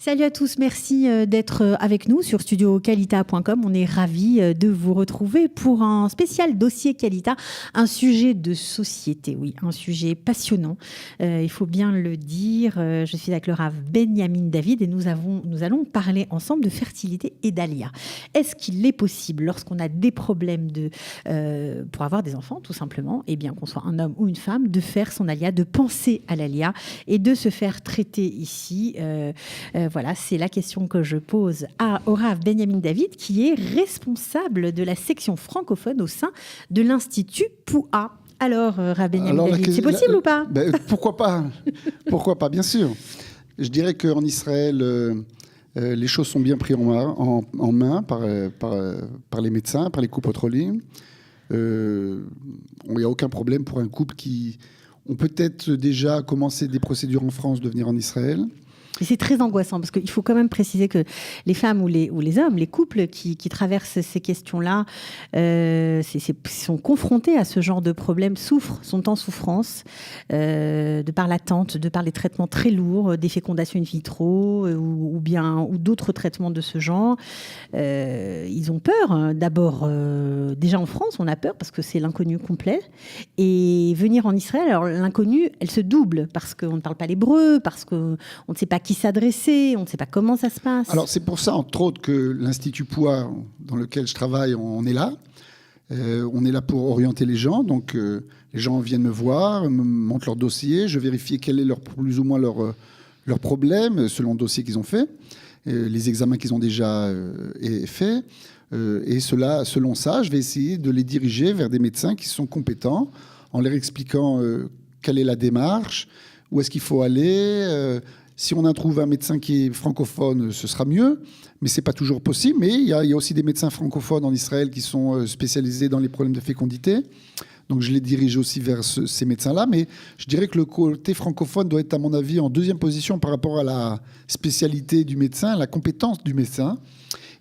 Salut à tous, merci d'être avec nous sur studiocalita.com. On est ravis de vous retrouver pour un spécial dossier Calita, un sujet de société, oui, un sujet passionnant. Il faut bien le dire. Je suis avec le Rav Benjamin David et nous allons parler ensemble de fertilité et d'alia. Est-ce qu'il est possible, lorsqu'on a des problèmes pour avoir des enfants, tout simplement, et bien qu'on soit un homme ou une femme, de faire son alia, de penser à l'alia et de se faire traiter ici voilà, c'est la question que je pose au Rav Benjamin David, qui est responsable de la section francophone au sein de l'Institut Poua. Alors, Rav Benjamin David, c'est possible ou pas? Pourquoi pas? Pourquoi pas, bien sûr. Je dirais qu'en Israël, les choses sont bien prises en main par les médecins, par les coupotrolim. Il n'y a aucun problème pour un couple qui ont peut-être déjà commencé des procédures en France de venir en Israël. Et c'est très angoissant parce qu'il faut quand même préciser que les femmes ou les hommes, les couples qui traversent ces questions-là, sont confrontés à ce genre de problèmes, sont en souffrance de par l'attente, de par les traitements très lourds, des fécondations in vitro ou d'autres traitements de ce genre. Ils ont peur. D'abord, déjà en France, on a peur parce que c'est l'inconnu complet. Et venir en Israël, alors l'inconnu, elle se double parce qu'on ne parle pas l'hébreu, parce qu'on ne sait pas qui s'adresser, on ne sait pas comment ça se passe. Alors c'est pour ça, entre autres, que l'Institut Poua, dans lequel je travaille, on est là. On est là pour orienter les gens. Donc les gens viennent me voir, me montrent leur dossier, je vérifie quel est plus ou moins leur problème, selon le dossier qu'ils ont fait, les examens qu'ils ont déjà faits. Et selon ça, je vais essayer de les diriger vers des médecins qui sont compétents, en leur expliquant quelle est la démarche, où est-ce qu'il faut aller. Si on trouve un médecin qui est francophone, ce sera mieux, mais ce n'est pas toujours possible. Mais il y a aussi des médecins francophones en Israël qui sont spécialisés dans les problèmes de fécondité. Donc je les dirige aussi vers ces médecins-là. Mais je dirais que le côté francophone doit être, à mon avis, en deuxième position par rapport à la spécialité du médecin, la compétence du médecin.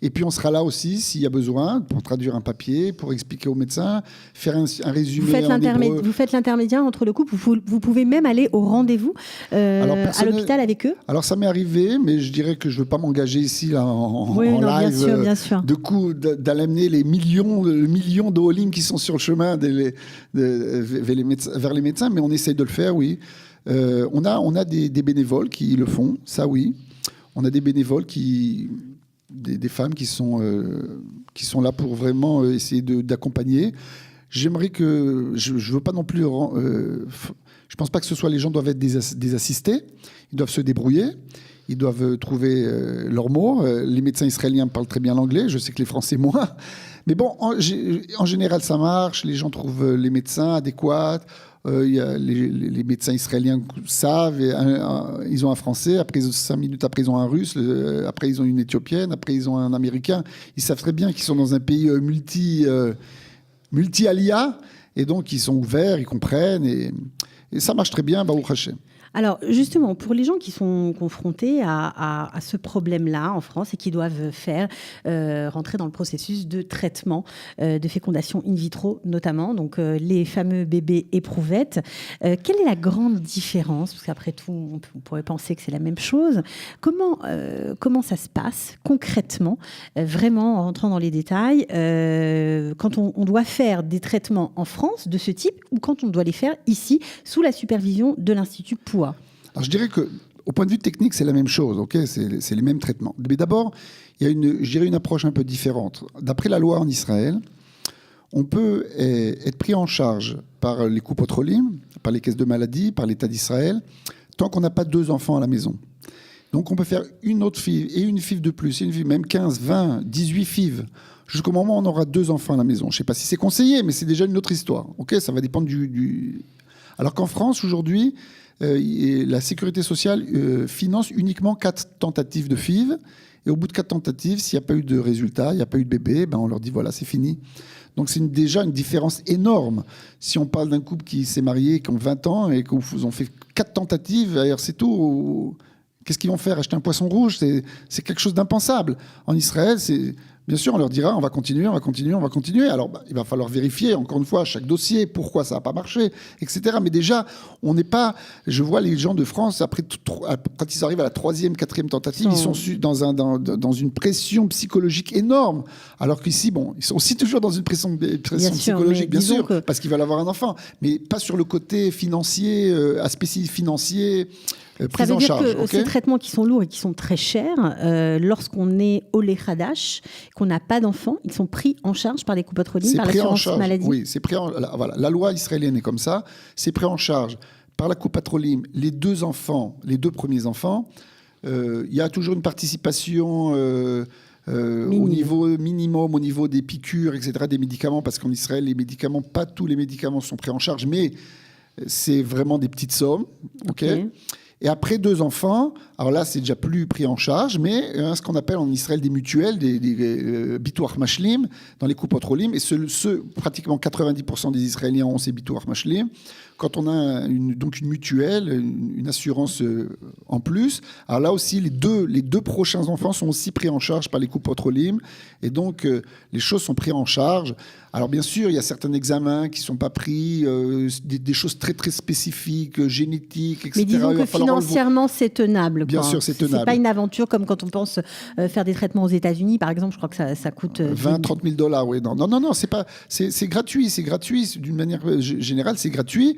Et puis on sera là aussi, s'il y a besoin, pour traduire un papier, pour expliquer au médecin, faire un résumé en hébreu. Vous faites l'intermédiaire entre le couple, vous pouvez même aller au rendez-vous à l'hôpital avec eux? Alors ça m'est arrivé, mais je dirais que je ne veux pas m'engager ici là, en live, bien sûr. d'amener le million d'Olim qui sont sur le chemin vers les médecins, mais on essaye de le faire, oui. On a des bénévoles qui le font, ça oui. On a des bénévoles des femmes qui sont là pour vraiment essayer d'accompagner. J'aimerais que... Je ne veux pas non plus... je ne pense pas que ce soit les gens doivent être des assistés. Ils doivent se débrouiller. Ils doivent trouver leurs mots. Les médecins israéliens parlent très bien l'anglais. Je sais que les Français, moins. Mais bon, en général, ça marche. Les gens trouvent les médecins adéquats. Les médecins israéliens savent, ils ont un Français, après 5 minutes après ils ont un Russe, après ils ont une Éthiopienne, après ils ont un Américain. Ils savent très bien qu'ils sont dans un pays multi-alia, et donc ils sont ouverts, ils comprennent, et ça marche très bien, Baruch Hashem. Alors justement, pour les gens qui sont confrontés à ce problème-là en France et qui doivent rentrer dans le processus de traitement de fécondation in vitro notamment, donc les fameux bébés éprouvettes, quelle est la grande différence? Parce qu'après tout, on pourrait penser que c'est la même chose. Comment ça se passe concrètement, vraiment en rentrant dans les détails, quand on doit faire des traitements en France de ce type ou quand on doit les faire ici sous la supervision de l'Institut Poua? Alors je dirais qu'au point de vue technique, c'est la même chose, ok, c'est les mêmes traitements. Mais d'abord, il y a une approche un peu différente. D'après la loi en Israël, on peut être pris en charge par les coupotrolim, par les caisses de maladie, par l'État d'Israël, tant qu'on n'a pas 2 enfants à la maison. Donc on peut faire une autre FIV et une FIV de plus, une FIV, même 15, 20, 18 FIV, jusqu'au moment où on aura 2 enfants à la maison. Je ne sais pas si c'est conseillé, mais c'est déjà une autre histoire. Ok, ça va dépendre du... Alors qu'en France, aujourd'hui, la sécurité sociale finance uniquement 4 tentatives de FIV. Et au bout de 4 tentatives, s'il n'y a pas eu de résultat, il n'y a pas eu de bébé, ben on leur dit voilà, c'est fini. Donc c'est déjà une différence énorme. Si on parle d'un couple qui s'est marié, qui ont 20 ans et qu'ils ont fait 4 tentatives, d'ailleurs c'est tout. Qu'est-ce qu'ils vont faire? Acheter un poisson rouge? C'est quelque chose d'impensable. En Israël, Bien sûr, on leur dira, on va continuer, on va continuer, on va continuer. Alors, il va falloir vérifier, encore une fois, chaque dossier, pourquoi ça n'a pas marché, etc. Mais déjà, on n'est pas... Je vois les gens de France, après, quand ils arrivent à la 3e, 4e tentative, ils sont dans une pression psychologique énorme. Alors qu'ici, bon, ils sont aussi toujours dans une pression psychologique, bien sûr, parce qu'ils veulent avoir un enfant. Mais pas sur le côté financier, aspect financier... Ça veut dire que ces traitements qui sont lourds et qui sont très chers, lorsqu'on est Olé Khadash, qu'on n'a pas d'enfant, ils sont pris en charge par les Coupotrolim, par l'assurance maladie. Oui, c'est pris en charge. Voilà, la loi israélienne est comme ça. C'est pris en charge par la Coupotrolim. Les deux premiers enfants, il y a toujours une participation au niveau minimum, au niveau des piqûres, etc., des médicaments, parce qu'en Israël, les médicaments, pas tous les médicaments sont pris en charge, mais c'est vraiment des petites sommes. Okay. Et après 2 enfants, alors là, c'est déjà plus pris en charge, mais ce qu'on appelle en Israël des mutuelles, des bitoach mashlim, dans les Coupotrolim, et pratiquement 90% des Israéliens ont ces bitoach mashlim. Quand on a donc une mutuelle, une assurance en plus, alors là aussi, les deux prochains enfants sont aussi pris en charge par les Coupotrolim, et donc les choses sont prises en charge. Alors bien sûr, il y a certains examens qui ne sont pas pris, des choses très très spécifiques, génétiques, etc. Mais disons que financièrement, c'est tenable. Bien sûr, c'est tenable. C'est pas une aventure comme quand on pense faire des traitements aux États-Unis, par exemple. Je crois que ça coûte 20-30 000 dollars. Oui, non, c'est gratuit, d'une manière générale, c'est gratuit.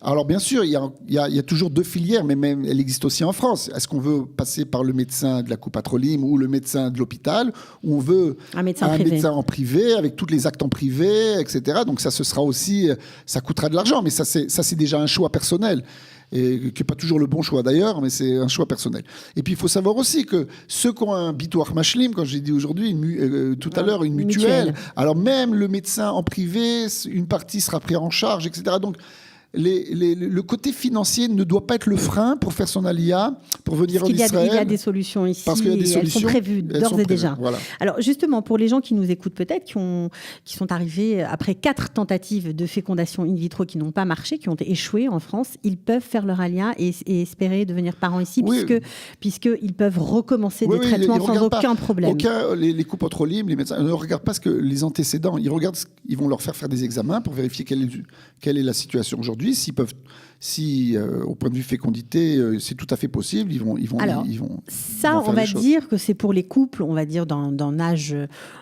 Alors bien sûr, il y a toujours 2 filières, mais même elle existe aussi en France. Est-ce qu'on veut passer par le médecin de la Coupotrolim ou le médecin de l'hôpital, ou on veut un médecin en privé avec tous les actes en privé, etc. Donc ça, ce sera aussi, ça coûtera de l'argent, mais ça c'est déjà un choix personnel. Et qui n'est pas toujours le bon choix d'ailleurs, mais c'est un choix personnel. Et puis il faut savoir aussi que ceux qui ont un bitoach mashlim, comme j'ai dit aujourd'hui, tout à l'heure, une mutuelle, alors même le médecin en privé, une partie sera prise en charge, etc. Donc le côté financier ne doit pas être le frein pour faire son alia, pour venir en Israël. Il y a des solutions ici, parce qu'il y a des solutions, elles sont prévues d'ores et déjà. Voilà. Alors justement, pour les gens qui nous écoutent peut-être, qui sont arrivés après 4 tentatives de fécondation in vitro qui n'ont pas marché, qui ont échoué en France, ils peuvent faire leur alia et espérer devenir parents ici, puisqu'ils peuvent recommencer des traitements sans aucun problème. Les Coupotrolim, les médecins ne regardent pas les antécédents. Ils vont leur faire des examens pour vérifier quelle est la situation aujourd'hui. Si au point de vue fécondité, c'est tout à fait possible, ils vont on va dire que c'est pour les couples, on va dire d'un âge,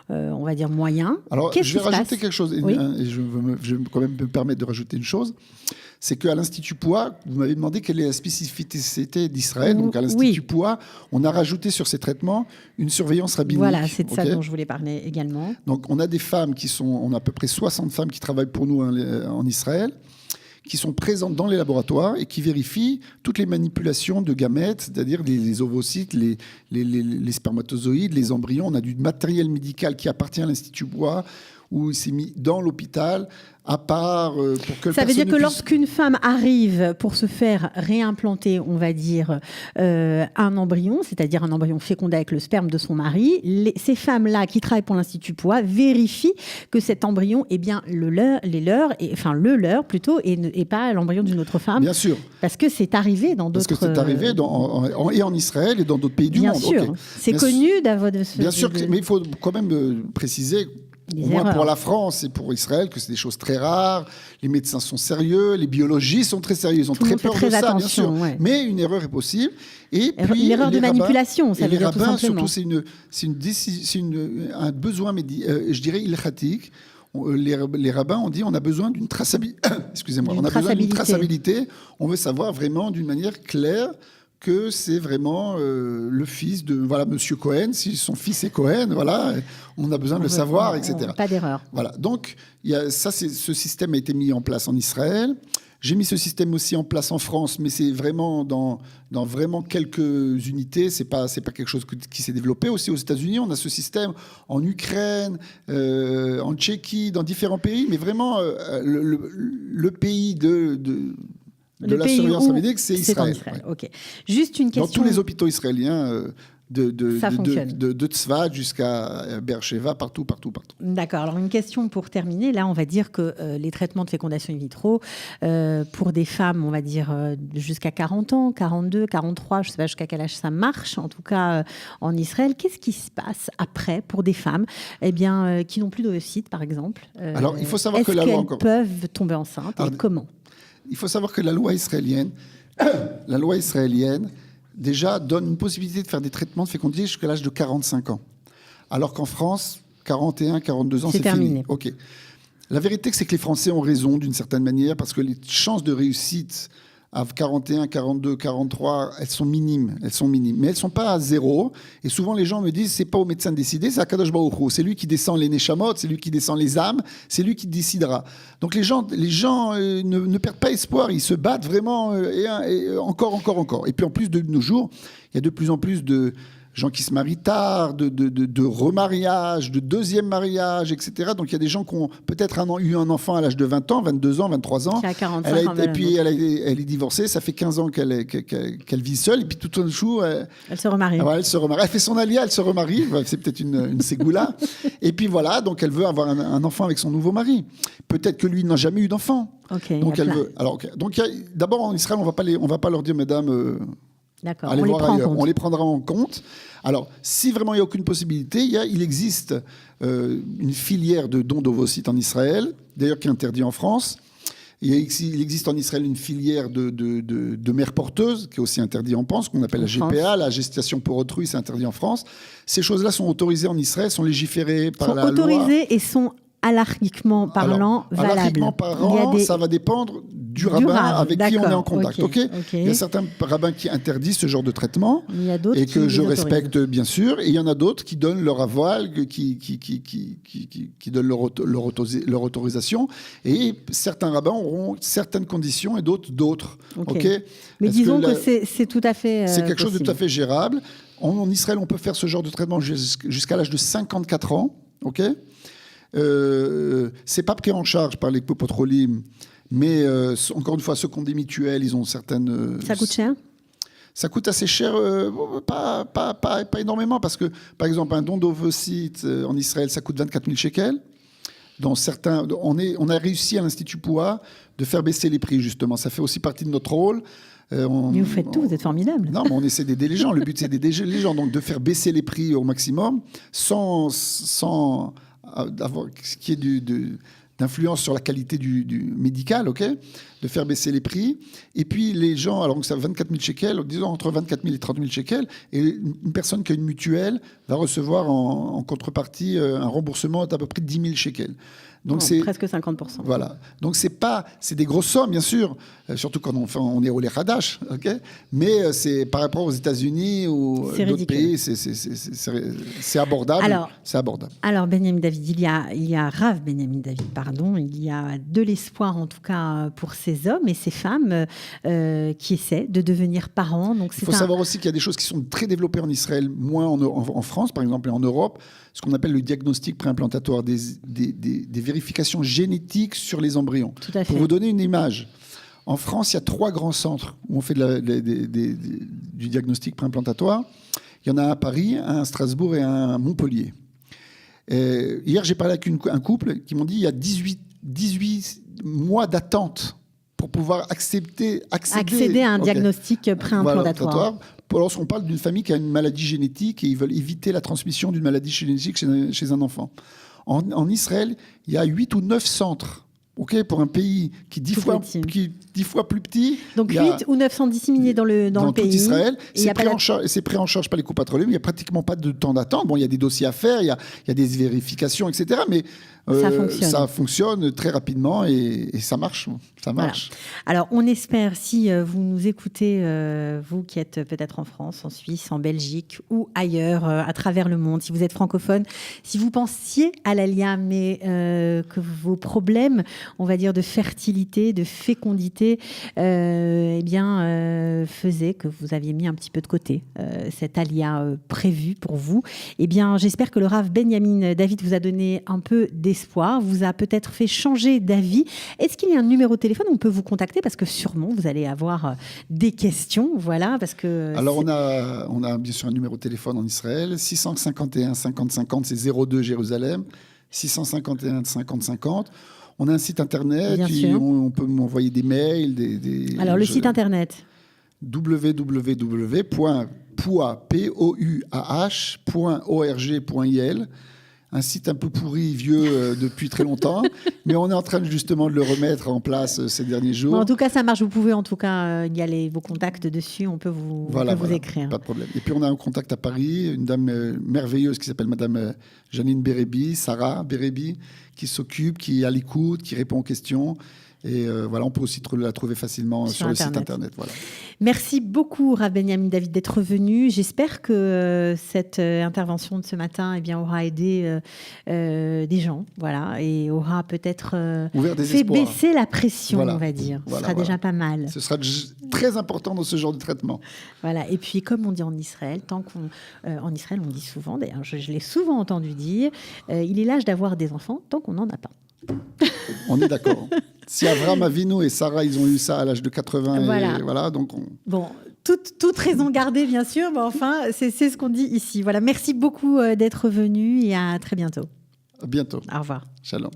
on va dire moyen. Alors, je vais rajouter quelque chose, et je vais quand même me permettre de rajouter une chose. C'est qu'à l'Institut Poix, vous m'avez demandé quelle est la spécificité d'Israël. Donc à l'Institut Poix, on a rajouté sur ces traitements une surveillance rabbinique. Voilà, c'est de ça dont je voulais parler également. Donc on a des femmes on a à peu près 60 femmes qui travaillent pour nous en Israël, qui sont présentes dans les laboratoires et qui vérifient toutes les manipulations de gamètes, c'est-à-dire les ovocytes, les spermatozoïdes, les embryons. On a du matériel médical qui appartient à l'Institut Poix, où il s'est mis dans l'hôpital, à part pour que ça veut dire que lorsqu'une femme arrive pour se faire réimplanter, on va dire, un embryon, c'est-à-dire un embryon fécondé avec le sperme de son mari, ces femmes-là qui travaillent pour l'Institut Poix vérifient que cet embryon est bien le leur plutôt, et pas l'embryon d'une autre femme. Bien sûr. Parce que c'est arrivé dans d'autres... Parce que c'est arrivé et en Israël et dans d'autres pays du monde. Bien sûr. Okay. C'est connu d'avoir... Bien sûr, mais il faut quand même préciser... Au moins pour la France et pour Israël, que c'est des choses très rares. Les médecins sont sérieux, les biologistes sont très sérieux, ils ont très peur de ça, bien sûr. Ouais. Mais une erreur est possible. Et puis une erreur de manipulation, ça veut dire tout simplement. Surtout, c'est un besoin, je dirais, ilchatique. Les rabbins ont dit on a besoin d'une traçabilité. Excusez-moi, on a besoin d'une traçabilité. On veut savoir vraiment d'une manière claire que c'est vraiment le fils de Monsieur Cohen, si son fils est Cohen, on a besoin de le savoir, etc. Pas d'erreur. Voilà, donc ce système a été mis en place en Israël. J'ai mis ce système aussi en place en France, mais c'est vraiment dans vraiment quelques unités. C'est pas quelque chose qui s'est développé. Aussi aux États-Unis, on a ce système en Ukraine, en Tchéquie, dans différents pays, mais vraiment le pays de la surveillance rabbinique, c'est Israël. Okay. Juste une question. Dans tous les hôpitaux israéliens de Tzfat jusqu'à Beersheva, partout. D'accord. Alors, une question pour terminer. Là, on va dire que les traitements de fécondation in vitro, pour des femmes, on va dire jusqu'à 40 ans, 42, 43, je ne sais pas jusqu'à quel âge ça marche, en tout cas en Israël, qu'est-ce qui se passe après pour des femmes qui n'ont plus d'ovocytes, par exemple? Alors, il faut savoir que la loi encore... peuvent tomber enceintes et comment? Il faut savoir que la loi israélienne, déjà donne une possibilité de faire des traitements de fécondité jusqu'à l'âge de 45 ans. Alors qu'en France, 41, 42 ans, c'est terminé. Fini. OK. La vérité, c'est que les Français ont raison d'une certaine manière parce que les chances de réussite à 41, 42, 43, elles sont minimes. Mais elles ne sont pas à zéro. Et souvent, les gens me disent, c'est pas au médecin de décider, c'est à Kadosh Baruch Hu. C'est lui qui descend les neshamot, c'est lui qui descend les âmes, c'est lui qui décidera. Donc les gens ne perdent pas espoir, ils se battent vraiment et encore. Et puis en plus, de nos jours, il y a de plus en plus de gens qui se marient tard, de remariage, de deuxième mariage, etc. Donc il y a des gens qui ont peut-être eu un enfant à l'âge de 20 ans, 22 ans, 23 ans. Qui a 45 ans. Et puis elle est divorcée, ça fait 15 ans qu'elle vit seule, et puis tout d'un coup... Elle se remarie. Elle se remarie. Elle fait son alia, elle se remarie. C'est peut-être une ségoula. Et puis voilà, donc elle veut avoir un enfant avec son nouveau mari. Peut-être que lui n'a jamais eu d'enfant. Okay, donc elle veut... Alors, donc d'abord en Israël, on va pas leur dire, mesdames... D'accord, allez voir ailleurs. On les prendra en compte. Alors, si vraiment il n'y a aucune possibilité, il existe une filière de dons d'ovocytes en Israël, d'ailleurs qui est interdit en France. Il existe en Israël une filière de mères porteuses, qui est aussi interdite en France, qu'on appelle la GPA, la gestation pour autrui, c'est interdit en France. Ces choses-là sont autorisées en Israël, sont légiférées par la loi. Sont autorisées et sont alarchiquement parlant valables. Alarchiquement parlant, ça va dépendre du rabbin avec qui on est en contact. Okay. Il y a certains rabbins qui interdisent ce genre de traitement et que je respecte bien sûr. Et il y en a d'autres qui donnent leur aval, qui donnent leur autorisation. Et certains rabbins auront certaines conditions et d'autres. Okay. Mais disons que c'est tout à fait c'est quelque chose possible. de tout à fait gérable. En Israël, on peut faire ce genre de traitement jusqu'à l'âge de 54 ans. OK. C'est pas pris en charge par les Petrolim, mais encore une fois, ceux qui ont des mutuelles, ils ont certaines. Ça coûte cher ? Ça coûte assez cher, pas énormément, parce que, par exemple, un don d'ovocytes en Israël, ça coûte 24 000 shekels. Dans certains, on a réussi à l'Institut Poua de faire baisser les prix, justement. Ça fait aussi partie de notre rôle. Mais vous faites tout, vous êtes formidable. Non, mais on essaie d'aider les gens. Le but, c'est d'aider les gens, donc de faire baisser les prix au maximum, sans avoir ce qui est d'influence sur la qualité du médical, ok, de faire baisser les prix. Et puis les gens, alors que ça 24 000 shekels, disons entre 24 000 et 30 000 shekels, et une personne qui a une mutuelle va recevoir en contrepartie un remboursement d'à peu près 10 000 shekels. Donc c'est presque 50%. Voilà. Donc c'est des grosses sommes, bien sûr, surtout quand on est au Hadash, ok. Mais c'est par rapport aux États-Unis ou d'autres pays, c'est abordable. Alors Benjamin David, il y a Rav Benjamin David, pardon, il y a de l'espoir en tout cas pour ces hommes et ces femmes qui essaient de devenir parents. Donc il faut savoir aussi qu'il y a des choses qui sont très développées en Israël, moins en France, par exemple, et en Europe. Ce qu'on appelle le diagnostic préimplantatoire, des vérifications génétiques sur les embryons. Tout à fait. Pour vous donner une image, en France, il y a 3 grands centres où on fait du diagnostic préimplantatoire. Il y en a un à Paris, un à Strasbourg et un à Montpellier. Hier, j'ai parlé avec un couple qui m'ont dit qu'il y a 18 mois d'attente pour pouvoir accéder à un diagnostic préimplantatoire. Lorsqu'on parle d'une famille qui a une maladie génétique et ils veulent éviter la transmission d'une maladie génétique chez un enfant. En Israël, il y a 8 ou 9 centres, okay, pour un pays qui est 10 fois plus petit. Donc 8 ou 900 disséminés dans le pays. Tout Israël. C'est pris en charge par les copatrolés, mais il n'y a pratiquement pas de temps d'attente. Bon, il y a des dossiers à faire, il y a des vérifications, etc. Mais ça fonctionne très rapidement et ça marche. Voilà. Alors, on espère, si vous nous écoutez, vous qui êtes peut-être en France, en Suisse, en Belgique ou ailleurs, à travers le monde, si vous êtes francophone, si vous pensiez à l'ALIA, mais que vos problèmes on va dire, de fertilité, de fécondité, faisait que vous aviez mis un petit peu de côté cet alia prévu pour vous. Eh bien, j'espère que le Rav Benjamin David vous a donné un peu d'espoir, vous a peut-être fait changer d'avis. Est-ce qu'il y a un numéro de téléphone où on peut vous contacter? Parce que sûrement, vous allez avoir des questions. Voilà, parce que... Alors, on a bien sûr un numéro de téléphone en Israël, 651 50 50, c'est 02 Jérusalem, 651 50 50. On a un site internet, on peut m'envoyer des mails. Alors, le site internet www.pouah.org.il. Un site un peu pourri, vieux depuis très longtemps, mais on est en train justement de le remettre en place ces derniers jours. Bon, en tout cas, ça marche. Vous pouvez en tout cas y aller, vos contacts dessus, on peut vous écrire. Pas de problème. Et puis on a un contact à Paris, une dame merveilleuse qui s'appelle Madame Janine Bérébi, Sarah Bérébi, qui s'occupe, qui est à l'écoute, qui répond aux questions. Et voilà, on peut aussi la trouver facilement sur le site internet. Voilà. Merci beaucoup, Rav Benjamin David, d'être venu. J'espère que cette intervention de ce matin aura aidé des gens, voilà, et aura peut-être fait baisser la pression, on va dire. Ce sera déjà pas mal. Ce sera très important dans ce genre de traitement. Voilà. Et puis, comme on dit en Israël, en Israël, on dit souvent, d'ailleurs, je l'ai souvent entendu dire, il est l'âge d'avoir des enfants tant qu'on n'en a pas. On est d'accord. Si Avraham Avinu et Sarah, ils ont eu ça à l'âge de 80, voilà, donc Bon, toute raison gardée, bien sûr, mais enfin, c'est ce qu'on dit ici. Voilà, merci beaucoup d'être venu et à très bientôt. À bientôt. Au revoir. Shalom.